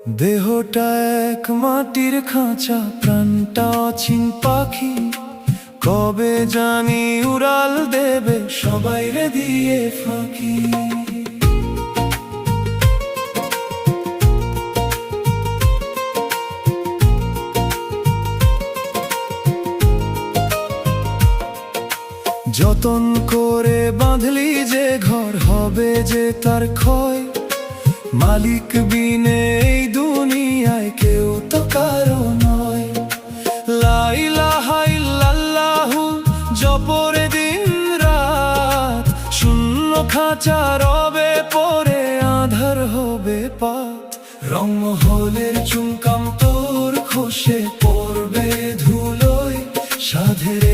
দেহটা এক মাটির খাঁচা, প্রাণটা অচিন পাখি। কবে জানি উড়াল দেবে সবাই রে দিয়ে ফাঁকি। যতন করে বাঁধলি যে ঘর, হবে যে তার ক্ষয়। মালিক বিনে এই দুনিয়ায় কেউ তো কারো নয়। লা ইলাহা ইল্লাল্লাহু জপরে দিন রাত, শূন্য খাঁচা রবে পরে আধার হবে পাত। রংমহলের চুমকাম তোর খসে পড়বে ধুলোয়, সাধের